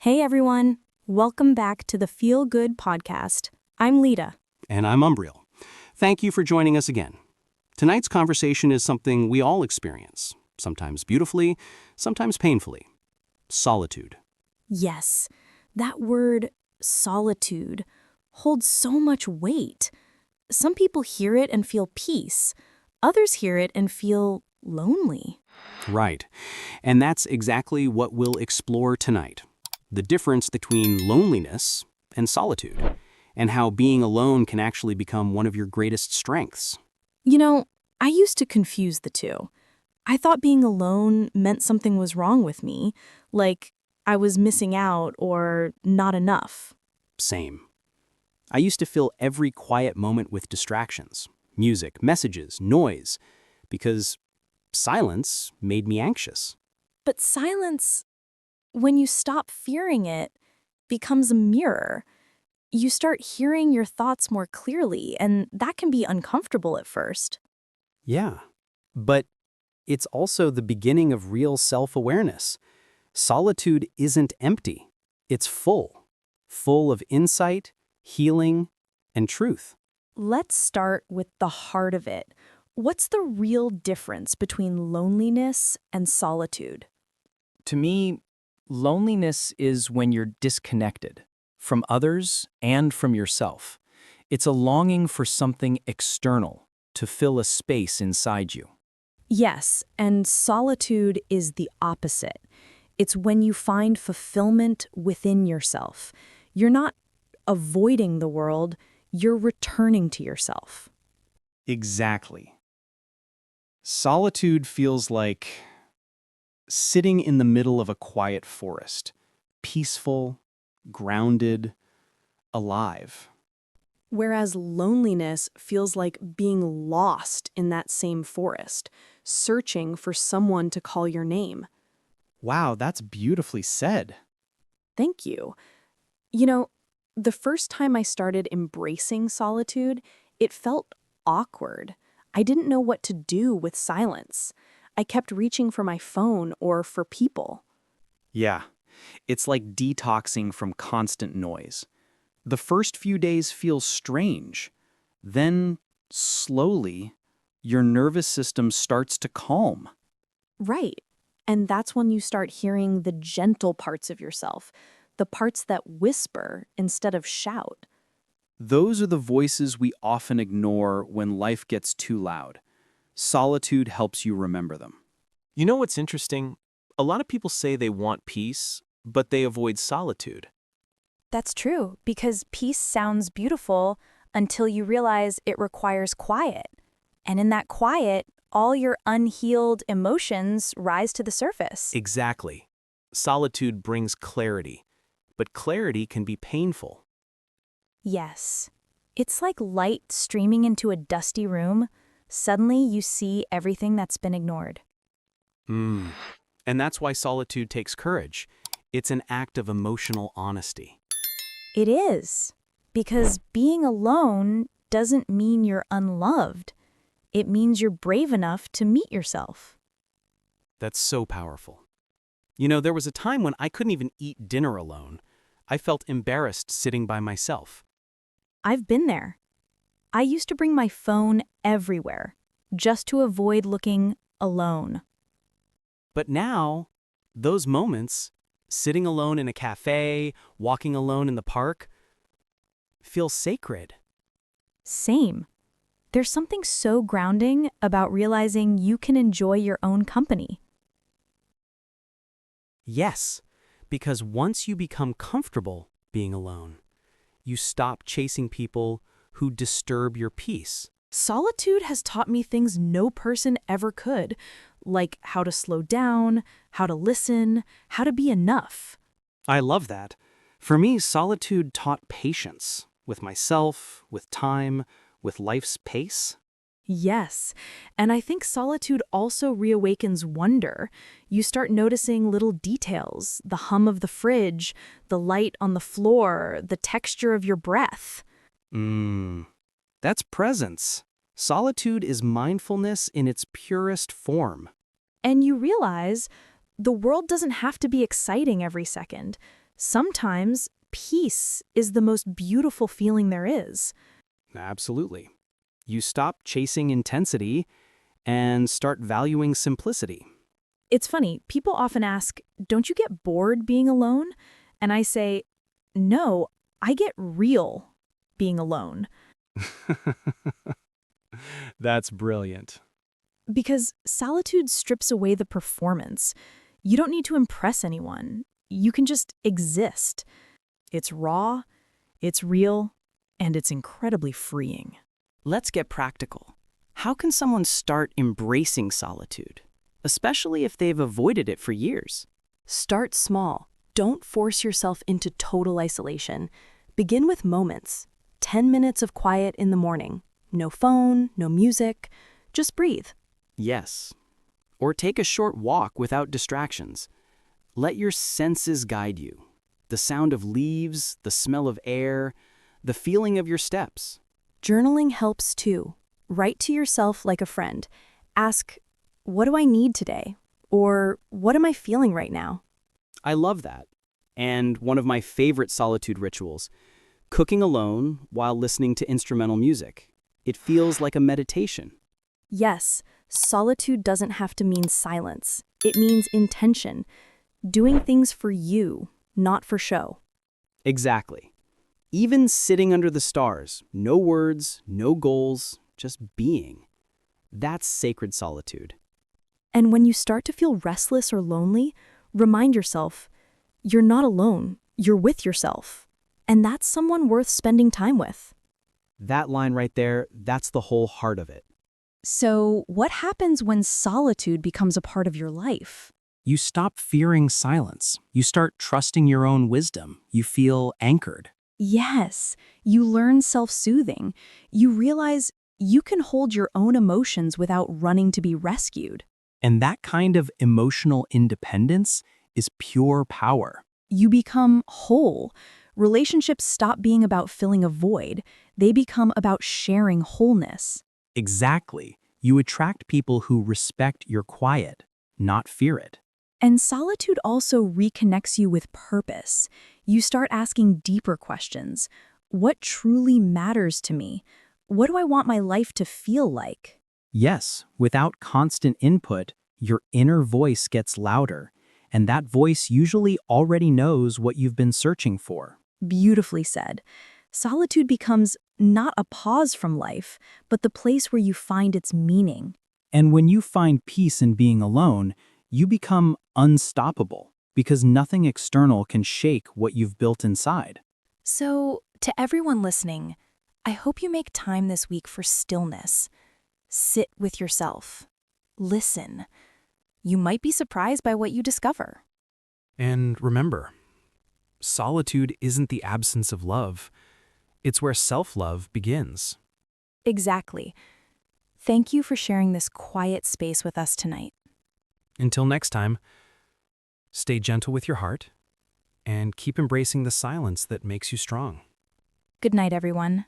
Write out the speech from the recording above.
Hey everyone, welcome back to the Feel Good podcast. I'm Leda. And I'm Umbriel. Thank you for joining us again. Tonight's conversation is something we all experience, sometimes beautifully, sometimes painfully. Solitude. Yes, that word solitude holds so much weight. Some people hear it and feel peace. Others hear it and feel lonely. Right. And that's exactly what we'll explore tonight. The difference between loneliness and solitude, and how being alone can actually become one of your greatest strengths. You know, I used to confuse the two. I thought being alone meant something was wrong with me, like I was missing out or not enough. Same. I used to fill every quiet moment with distractions, music, messages, noise, because silence made me anxious. But silence, when you stop fearing it, becomes a mirror. You start hearing your thoughts more clearly, and that can be uncomfortable at first. Yeah, but it's also the beginning of real self-awareness. Solitude isn't empty. It's full of insight, healing, and truth. Let's start with the heart of it. What's the real difference between loneliness and solitude? To me, loneliness is when you're disconnected from others and from yourself. It's a longing for something external to fill a space inside you. Yes, and solitude is the opposite. It's when you find fulfillment within yourself. You're not avoiding the world, you're returning to yourself. Exactly. Solitude feels like sitting in the middle of a quiet forest, peaceful, grounded, alive. Whereas loneliness feels like being lost in that same forest, searching for someone to call your name. Wow, that's beautifully said. Thank you. You know, the first time I started embracing solitude, it felt awkward. I didn't know what to do with silence. I kept reaching for my phone or for people. Yeah, it's like detoxing from constant noise. The first few days feel strange. Then, slowly, your nervous system starts to calm. Right. And that's when you start hearing the gentle parts of yourself, the parts that whisper instead of shout. Those are the voices we often ignore when life gets too loud. Solitude helps you remember them. You know what's interesting? A lot of people say they want peace, but they avoid solitude. That's true, because peace sounds beautiful until you realize it requires quiet. And in that quiet, all your unhealed emotions rise to the surface. Exactly. Solitude brings clarity, but clarity can be painful. Yes. It's like light streaming into a dusty room. Suddenly you see everything that's been ignored. And that's why solitude takes courage. It's an act of emotional honesty. It is. Because being alone doesn't mean you're unloved. It means you're brave enough to meet yourself. That's so powerful. You know, there was a time when I couldn't even eat dinner alone. I felt embarrassed sitting by myself. I've been there. I used to bring my phone everywhere, just to avoid looking alone. But now, those moments, sitting alone in a cafe, walking alone in the park, feel sacred. Same. There's something so grounding about realizing you can enjoy your own company. Yes, because once you become comfortable being alone, you stop chasing people who disturb your peace. Solitude has taught me things no person ever could, like how to slow down, how to listen, how to be enough. I love that. For me, solitude taught patience with myself, with time, with life's pace. Yes, and I think solitude also reawakens wonder. You start noticing little details, the hum of the fridge, the light on the floor, the texture of your breath. That's presence. Solitude is mindfulness in its purest form. And you realize the world doesn't have to be exciting every second. Sometimes peace is the most beautiful feeling there is. Absolutely. You stop chasing intensity and start valuing simplicity. It's funny, people often ask, don't you get bored being alone? And I say, no, I get real being alone. That's brilliant. Because solitude strips away the performance. You don't need to impress anyone. You can just exist. It's raw, it's real, and it's incredibly freeing. Let's get practical. How can someone start embracing solitude, especially if they've avoided it for years? Start small. Don't force yourself into total isolation. Begin with moments. 10 minutes of quiet in the morning. No phone, no music. Just breathe. Yes. Or take a short walk without distractions. Let your senses guide you. The sound of leaves, the smell of air, the feeling of your steps. Journaling helps too. Write to yourself like a friend. Ask, what do I need today? Or what am I feeling right now? I love that. And one of my favorite solitude rituals, cooking alone while listening to instrumental music. It feels like a meditation. Yes, solitude doesn't have to mean silence. It means intention. Doing things for you, not for show. Exactly. Even sitting under the stars, no words, no goals, just being. That's sacred solitude. And when you start to feel restless or lonely, remind yourself, you're not alone, you're with yourself. And that's someone worth spending time with. That line right there, that's the whole heart of it. So, what happens when solitude becomes a part of your life? You stop fearing silence. You start trusting your own wisdom. You feel anchored. Yes, you learn self-soothing. You realize you can hold your own emotions without running to be rescued. And that kind of emotional independence is pure power. You become whole. Relationships stop being about filling a void. They become about sharing wholeness. Exactly. You attract people who respect your quiet, not fear it. And solitude also reconnects you with purpose. You start asking deeper questions. What truly matters to me? What do I want my life to feel like? Yes, without constant input, your inner voice gets louder, and that voice usually already knows what you've been searching for. Beautifully said. Solitude becomes not a pause from life, but the place where you find its meaning. And when you find peace in being alone, you become unstoppable because nothing external can shake what you've built inside. So, to everyone listening, I hope you make time this week for stillness. Sit with yourself. Listen. You might be surprised by what you discover. And remember, solitude isn't the absence of love. It's where self-love begins. Exactly. Thank you for sharing this quiet space with us tonight. Until next time, stay gentle with your heart and keep embracing the silence that makes you strong. Good night, everyone.